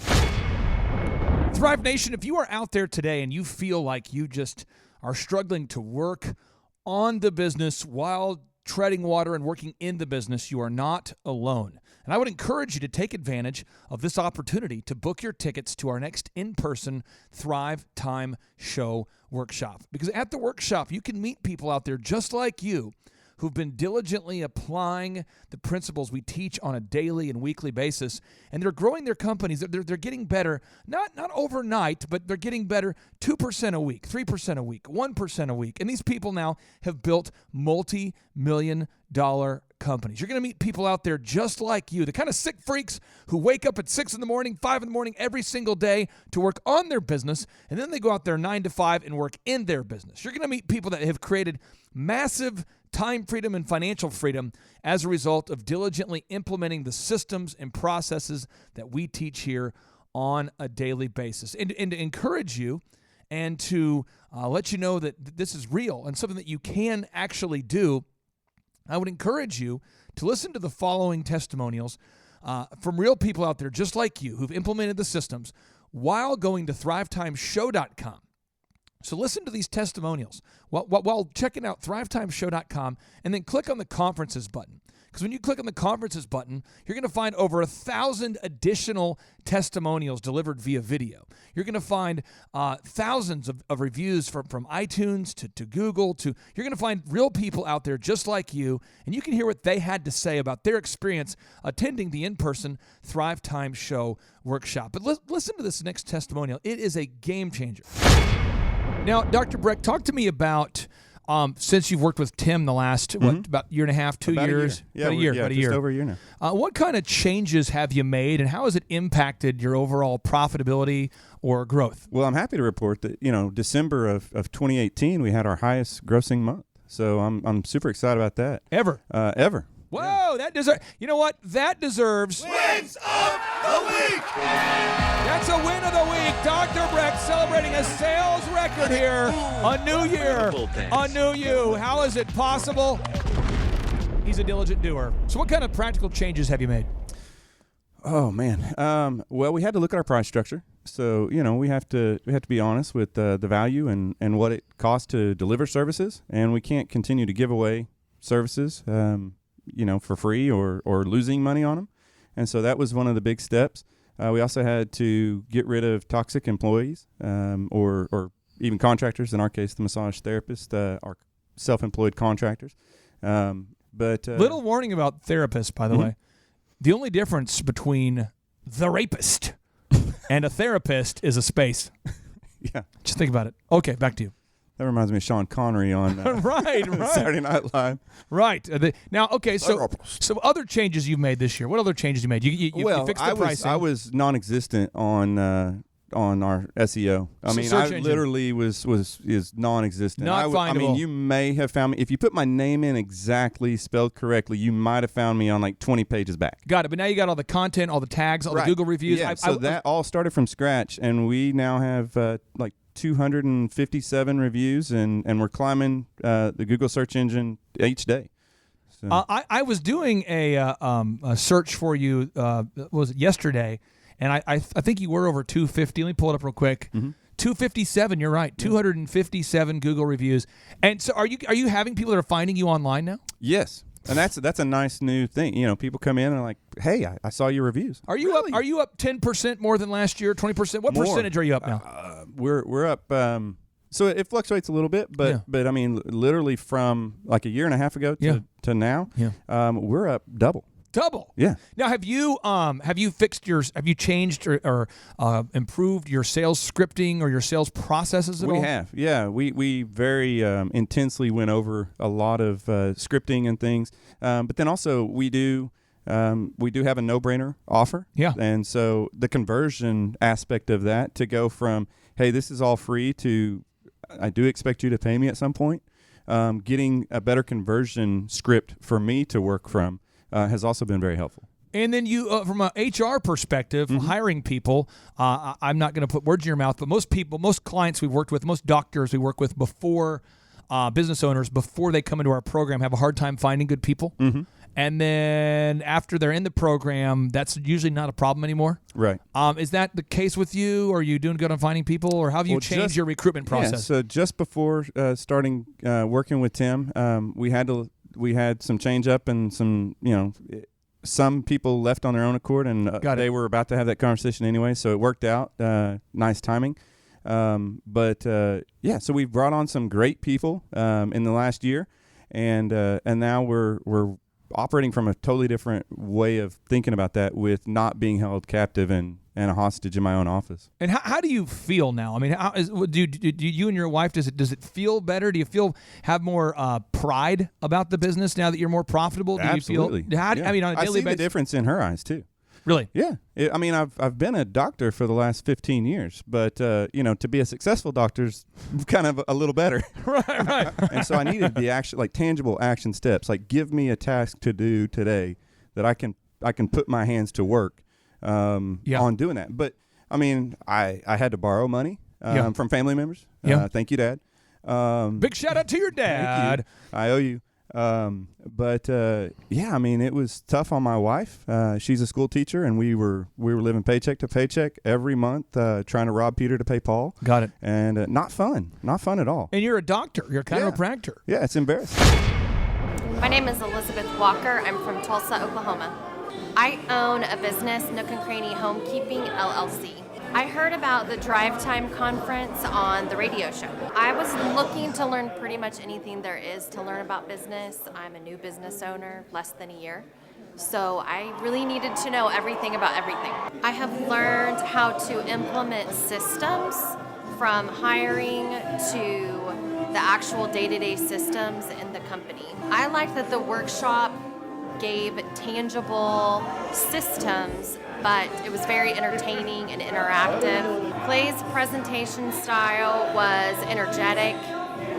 Thrive Nation, if you are out there today and you feel like you just are struggling to work on the business while treading water and working in the business, you are not alone. And I would encourage you to take advantage of this opportunity to book your tickets to our next in-person Thrive Time Show workshop. Because at the workshop, you can meet people out there just like you who've been diligently applying the principles we teach on a daily and weekly basis, and they're growing their companies. They're getting better, not overnight, but they're getting better 2% a week, 3% a week, 1% a week. And these people now have built multi-million-dollar companies. You're going to meet people out there just like you, the kind of sick freaks who wake up at 6 in the morning, 5 in the morning every single day to work on their business, and then they go out there 9 to 5 and work in their business. You're going to meet people that have created massive time freedom and financial freedom as a result of diligently implementing the systems and processes that we teach here on a daily basis. And to encourage you and to let you know that this is real and something that you can actually do, I would encourage you to listen to the following testimonials from real people out there just like you who've implemented the systems while going to thrivetimeshow.com. So listen to these testimonials while checking out thrivetimeshow.com, and then click on the conferences button. Because when you click on the conferences button, you're going to find over 1,000 additional testimonials delivered via video. You're going to find thousands of reviews from iTunes to Google. You're going to find real people out there just like you, and you can hear what they had to say about their experience attending the in-person Thrive Time Show workshop. But listen to this next testimonial. It is a game changer. Now, Dr. Breck, talk to me about since you've worked with Tim the last about year and a half, 2 years, about a year, just over a year now. What kind of changes have you made, and how has it impacted your overall profitability or growth? Well, I'm happy to report that December of 2018 we had our highest grossing month, so I'm super excited about that. Ever. Whoa, that deserves. You know what? That deserves Wins of the week. That's a win of the week. Dr. Breck celebrating a sales record here. A new year. A new you. How is it possible? He's a diligent doer. So what kind of practical changes have you made? Oh man. Well, we had to look at our price structure. So we have to be honest with the value and what it costs to deliver services, and we can't continue to give away services for free or losing money on them. And so that was one of the big steps. We also had to get rid of toxic employees or even contractors. In our case, the massage therapists are self-employed contractors. But little warning about therapists, by the way. The only difference between the rapist and a therapist is a space. Yeah. Just think about it. Okay, back to you. That reminds me of Sean Connery on right. Saturday Night Live. Right. Now, okay, so other changes you've made this year. What other changes you made? You fixed the pricing. I was non-existent on our SEO. I mean, search I engine. literally is non-existent. Not findable. I mean, you may have found me if you put my name in exactly spelled correctly. You might have found me on like 20 pages back. Got it. But now you got all the content, all the tags, all the Google reviews. Yeah. So that all started from scratch, and we now have like 257 reviews, and we're climbing the Google search engine each day. So. I was doing a search for you. Was it yesterday? And I think you were over 250. Let me pull it up real quick. 257. You're right. 257 Google reviews. And so, are you having people that are finding you online now? Yes. And that's a nice new thing. People come in and are like, "Hey, I saw your reviews." Are you really? up? Are you up 10% more than last year? 20%? What percentage are you up now? We're up. So it fluctuates a little bit, but I mean, literally from like a year and a half ago to now, we're up double. Double. Yeah. Now, have you changed or improved your sales scripting or your sales processes at all? We have. Yeah. We very intensely went over a lot of scripting and things, but then also we do have a no-brainer offer. Yeah. And so the conversion aspect of that to go from, hey, this is all free to, I do expect you to pay me at some point, getting a better conversion script for me to work from has also been very helpful. And then you, from an HR perspective, hiring people, I'm not going to put words in your mouth, but most clients we've worked with, most doctors we work with before, business owners, before they come into our program, have a hard time finding good people. And then after they're in the program, that's usually not a problem anymore. Right. Is that the case with you? Are you doing good on finding people, or how have you changed your recruitment process? Yeah, so just before starting working with Tim, we had some change up and some people left on their own accord, and they were about to have that conversation anyway, so it worked out. Nice timing. So we've brought on some great people in the last year, and now we're operating from a totally different way of thinking about that, with not being held captive and a hostage in my own office. And how do you feel now? I mean, do you and your wife, does it feel better? Do you have more pride about the business now that you're more profitable? Do Absolutely. You feel? I mean, on a daily I see basis, the difference in her eyes too. Really? Yeah. I've been a doctor for the last 15 years, but to be a successful doctor's kind of a little better. Right. And so I needed the tangible action steps. Like, give me a task to do today that I can put my hands to work on doing that. But I mean, I had to borrow money from family members. Thank you, Dad. Big shout out to your dad. Thank you. I owe you. I mean, it was tough on my wife. She's a school teacher, and we were living paycheck to paycheck every month, trying to rob Peter to pay Paul. Got it. And not fun at all. And you're a doctor. You're a chiropractor. Yeah, it's embarrassing. My name is Elizabeth Walker. I'm from Tulsa, Oklahoma. I own a business, Nook and Cranny Homekeeping, LLC. I heard about the Drive Time Conference on the radio show. I was looking to learn pretty much anything there is to learn about business. I'm a new business owner, less than a year. So I really needed to know everything about everything. I have learned how to implement systems from hiring to the actual day-to-day systems in the company. I liked that the workshop gave tangible systems, but it was very entertaining and interactive. Clay's presentation style was energetic,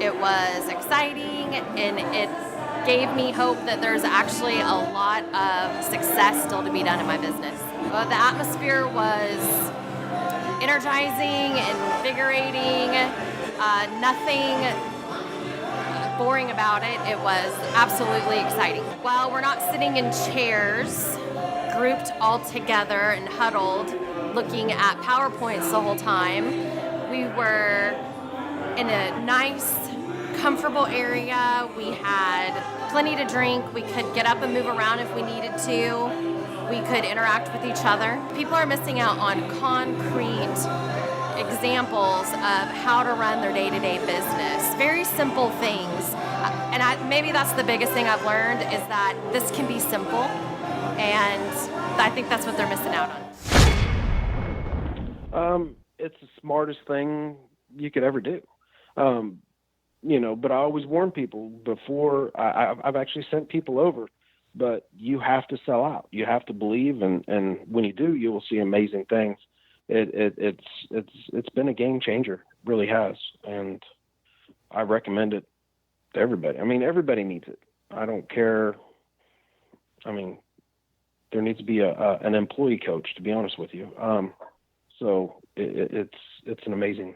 it was exciting, and it gave me hope that there's actually a lot of success still to be done in my business. The atmosphere was energizing, invigorating, nothing boring about it. It was absolutely exciting. While we're not sitting in chairs, grouped all together and huddled, looking at PowerPoints the whole time, we were in a nice, comfortable area. We had plenty to drink. We could get up and move around if we needed to. We could interact with each other. People are missing out on concrete examples of how to run their day-to-day business. Very simple things. And maybe that's the biggest thing I've learned is that this can be simple, and I think that's what they're missing out on. It's the smartest thing you could ever do. But I always warn people before. I've actually sent people over, but you have to sell out. You have to believe, and when you do, you will see amazing things. It's been a game changer, really has, and I recommend it to everybody. I mean, everybody needs it. I don't care. I mean, there needs to be an employee coach, to be honest with you. So it's an amazing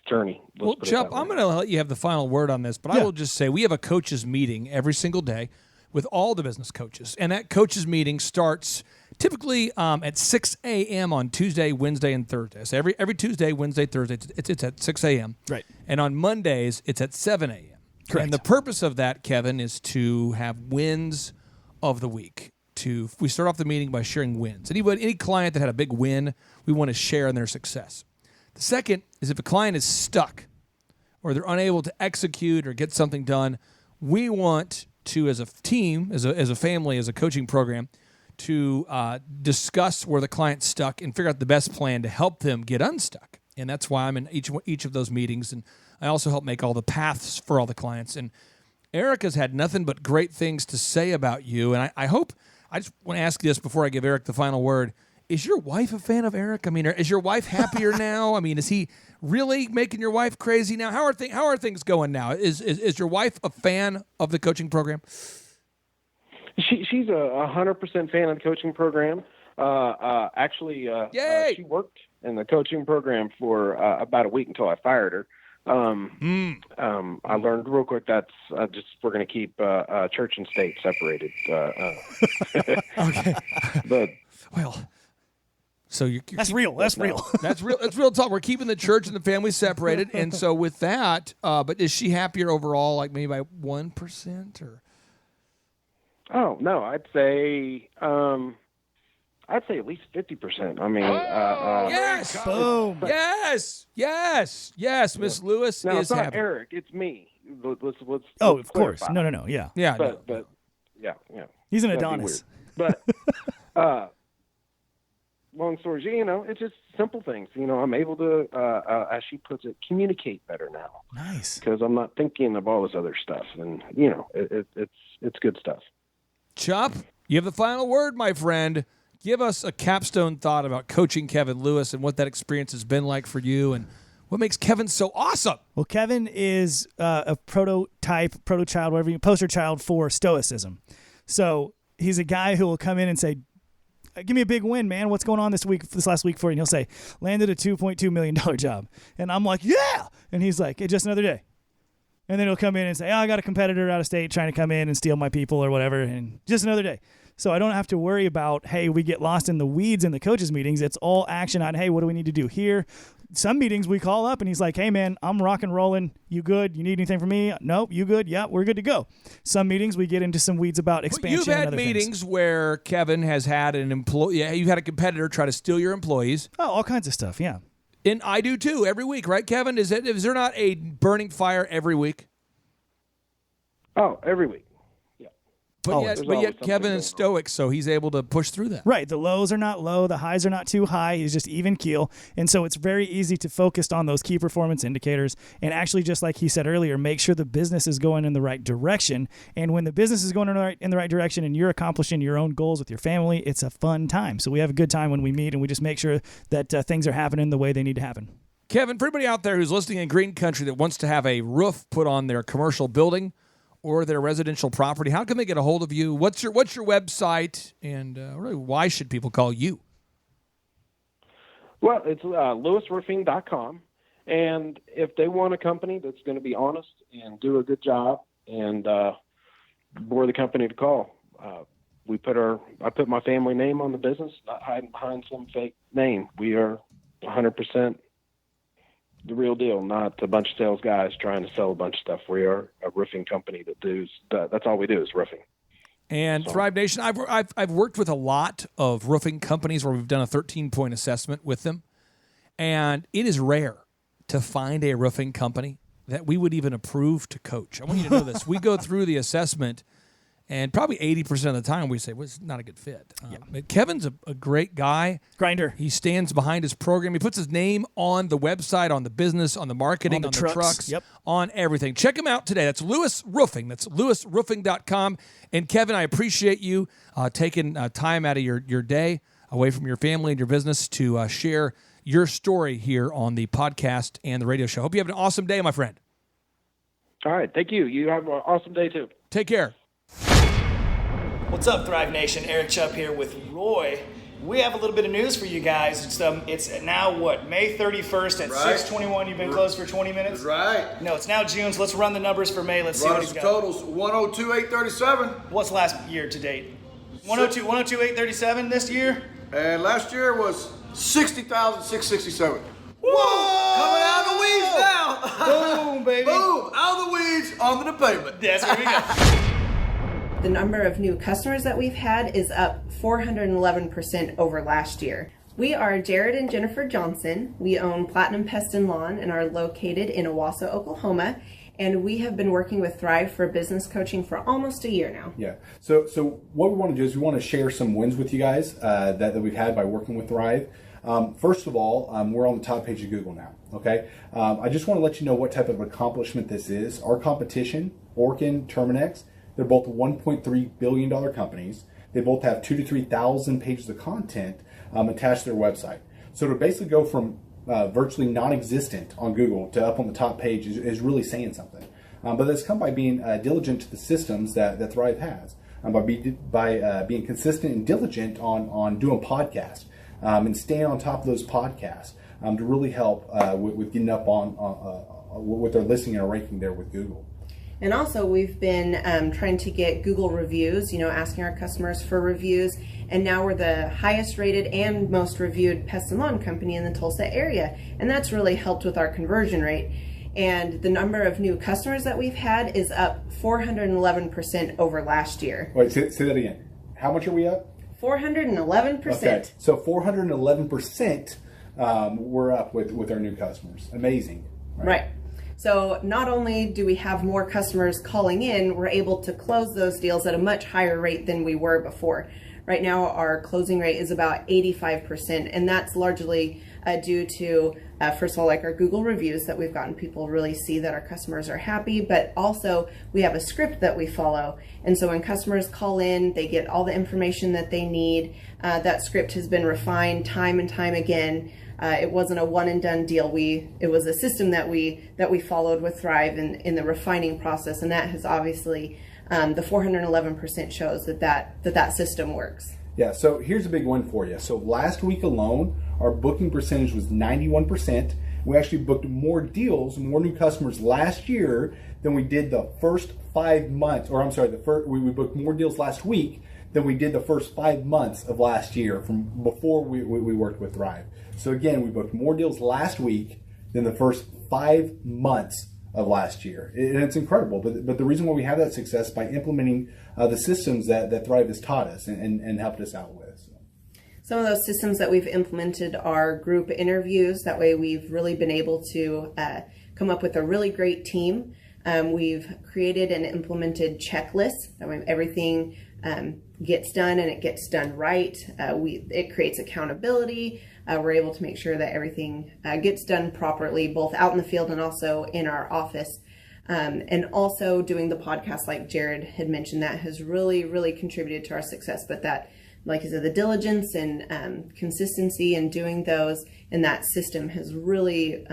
journey. Well, Chuck, I'm going to let you have the final word on this, but I will just say we have a coaches meeting every single day with all the business coaches, and that coaches meeting starts typically at 6 a.m. on Tuesday, Wednesday, and Thursday. So every Tuesday, Wednesday, Thursday, it's at 6 a.m. Right. And on Mondays, it's at 7 a.m. Correct. And the purpose of that, Kevin, is to have wins of the week. We start off the meeting by sharing wins. Any client that had a big win, we want to share in their success. The second is if a client is stuck or they're unable to execute or get something done, we want to, as a team, as a family, as a coaching program, to discuss where the client's stuck and figure out the best plan to help them get unstuck. And that's why I'm in each of those meetings. And I also help make all the paths for all the clients. And Erica's had nothing but great things to say about you. And I just want to ask you this before I give Eric the final word. Is your wife a fan of Eric? I mean, is your wife happier now? I mean, is he really making your wife crazy now? How are things going now? Is your wife a fan of the coaching program? She's 100% fan of the coaching program. Actually, she worked in the coaching program for about a week until I fired her. I learned real quick that's we're going to keep church and state separated. Okay, but well. So that's real. That's real. That's real. That's real talk. We're keeping the church and the family separated, and so with that, but is she happier overall? Like maybe by 1% or? Oh no, I'd say at least 50%. I mean, yes, boom, yes. Miss Lewis now, is it's not happy. Eric, it's me. Let's of course. clarify. No. Yeah. But yeah. He's an That'd be Adonis. weird. But long story, it's just simple things. I'm able to, as she puts it, communicate better now. Nice. Because I'm not thinking of all this other stuff, and it's good stuff. Chop, you have the final word, my friend. Give us a capstone thought about coaching Kevin Lewis and what that experience has been like for you, and what makes Kevin so awesome. Well, Kevin is a protochild, whatever poster child for stoicism. So he's a guy who will come in and say, give me a big win, man. What's going on this last week for you? And he'll say, landed a $2.2 million job. And I'm like, yeah. And he's like, just another day. And then he'll come in and say, I got a competitor out of state trying to come in and steal my people or whatever. And just another day. So I don't have to worry about, hey, we get lost in the weeds in the coaches meetings. It's all action on, hey, what do we need to do here? Some meetings we call up and he's like, hey, man, I'm rock and rolling. You good? You need anything from me? Nope. You good? Yeah, we're good to go. Some meetings we get into some weeds about expansion. You've had and other meetings things. where Kevin has had an employee. Yeah, you've had a competitor try to steal your employees. Oh, all kinds of stuff. Yeah. And I do too every week, right, Kevin? Is there not a burning fire every week? Oh, every week. Yeah. But Always. yet, There's always Kevin something is going stoic, so he's able to push through that. Right. The lows are not low. The highs are not too high. He's just even keel. And so it's very easy to focus on those key performance indicators and actually, just like he said earlier, make sure the business is going in the right direction. And when the business is going in the right direction and you're accomplishing your own goals with your family, it's a fun time. So we have a good time when we meet, and we just make sure that things are happening the way they need to happen. Kevin, for everybody out there who's listening in Green Country that wants to have a roof put on their commercial building or their residential property, how can they get a hold of you? What's your website, and really, why should people call you? Well, it's lewisroofing.com, and if they want a company that's going to be honest and do a good job, and we're the company to call. I put my family name on the business, not hiding behind some fake name. We are 100% the real deal, not a bunch of sales guys trying to sell a bunch of stuff. We are a roofing company that's all we do is roofing. And so. Thrive Nation, I've worked with a lot of roofing companies where we've done a 13-point assessment with them, and it is rare to find a roofing company that we would even approve to coach. I want you to know this. We go through the assessment, and probably 80% of the time we say, well, it's not a good fit. But Kevin's a great guy. Grinder. He stands behind his program. He puts his name on the website, on the business, on the marketing, on the trucks, yep. on everything. Check him out today. That's Lewis Roofing. That's lewisroofing.com. And Kevin, I appreciate you taking time out of your day away from your family and your business to share your story here on the podcast and the radio show. Hope you have an awesome day, my friend. All right. Thank you. You have an awesome day, too. Take care. What's up, Thrive Nation? Eric Chubb here with Roy. We have a little bit of news for you guys. It's now, May 31st at 6:21. You've been closed for 20 minutes? That's right. No, it's now June, so let's run the numbers for May. Let's see what he's got. Totals 102,837. What's last year to date? 102,837 this year? And last year was 60,667. Whoa! Coming out of the weeds now. Boom, baby. Boom! Out of the weeds, onto the pavement. That's where we go. The number of new customers that we've had is up 411% over last year. We are Jared and Jennifer Johnson. We own Platinum Pest and Lawn and are located in Owasso, Oklahoma. And we have been working with Thrive for business coaching for almost a year now. Yeah. So what we want to do is we want to share some wins with you guys that we've had by working with Thrive. First of all, we're on the top page of Google now. Okay. I just want to let you know what type of accomplishment this is. Our competition, Orkin, Terminex, they're both $1.3 billion companies. They both have 2,000 to 3,000 pages of content attached to their website. So to basically go from virtually non-existent on Google to up on the top page is really saying something. But that's come by being diligent to the systems that Thrive has, by being consistent and diligent on doing podcasts and staying on top of those podcasts to really help with getting up on with their listing and ranking there with Google. And also we've been trying to get Google reviews, asking our customers for reviews. And now we're the highest rated and most reviewed pest and lawn company in the Tulsa area. And that's really helped with our conversion rate. And the number of new customers that we've had is up 411% over last year. Wait, say that again. How much are we up? 411%. Okay, so 411% we're up with our new customers. Amazing. Right. So not only do we have more customers calling in, we're able to close those deals at a much higher rate than we were before. Right now, our closing rate is about 85%, and that's largely due to, first of all, like our Google reviews that we've gotten people really see that our customers are happy, but also we have a script that we follow. And so when customers call in, they get all the information that they need. That script has been refined time and time again. It wasn't a one and done deal. It was a system that we followed with Thrive in the refining process, and that has obviously the 411% shows that system works. Yeah, so here's a big one for you. So last week alone, our booking percentage was 91%. We actually booked more deals, more new customers last year than we did the first 5 months, or I'm sorry, we booked more deals last week than we did the first 5 months of last year from before we worked with Thrive. So again, we booked more deals last week than the first 5 months of last year. And it's incredible. But the reason why we have that success is by implementing the systems that Thrive has taught us and helped us out with. So. Some of those systems that we've implemented are group interviews. That way we've really been able to come up with a really great team We've created and implemented checklists. That way everything gets done and it gets done right. It creates accountability. We're able to make sure that everything gets done properly, both out in the field and also in our office. And also doing the podcast, like Jared had mentioned, that has really, really contributed to our success. But that, like I said, the diligence and consistency in doing those and that system has really,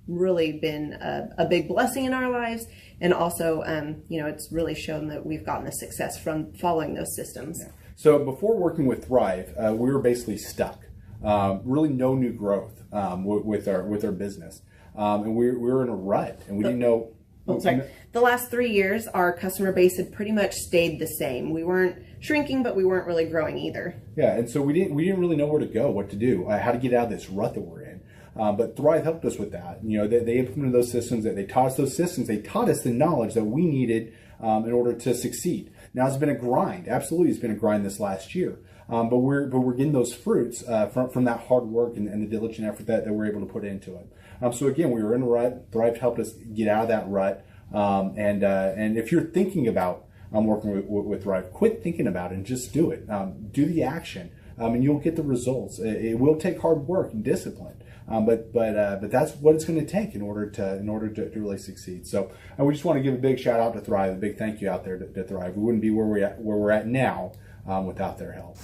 really been a big blessing in our lives. And also, it's really shown that we've gotten the success from following those systems. Yeah. So before working with Thrive, we were basically stuck. Really no new growth with our business. And we were in a rut, and we didn't know. The last 3 years, our customer base had pretty much stayed the same. We weren't shrinking, but we weren't really growing either. Yeah, and so we didn't really know where to go, what to do, how to get out of this rut that we're in. But Thrive helped us with that. They implemented those systems. They taught us those systems. They taught us the knowledge that we needed in order to succeed. Now it's been a grind. Absolutely, it's been a grind this last year. But we're getting those fruits from that hard work and the diligent effort that we're able to put into it. So again, we were in a rut. Thrive helped us get out of that rut. And if you're thinking about working with Thrive, quit thinking about it and just do it. Do the action, and you'll get the results. It will take hard work and discipline, but that's what it's going to take in order to really succeed. So we just want to give a big shout out to Thrive, a big thank you out there to Thrive. We wouldn't be where we're at now without their help.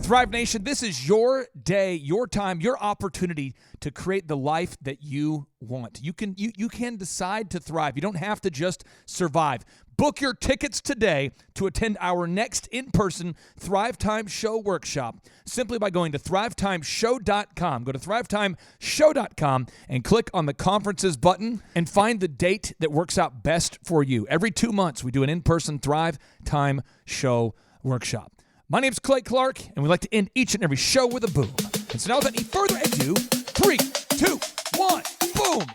Thrive Nation, this is your day, your time, your opportunity to create the life that you want. You can decide to thrive. You don't have to just survive. Book your tickets today to attend our next in-person Thrive Time Show workshop simply by going to thrivetimeshow.com. Go to thrivetimeshow.com and click on the conferences button and find the date that works out best for you. Every 2 months, we do an in-person Thrive Time Show workshop. My name's Clay Clark, and we like to end each and every show with a boom. And so now without any further ado, 3, 2, 1, boom!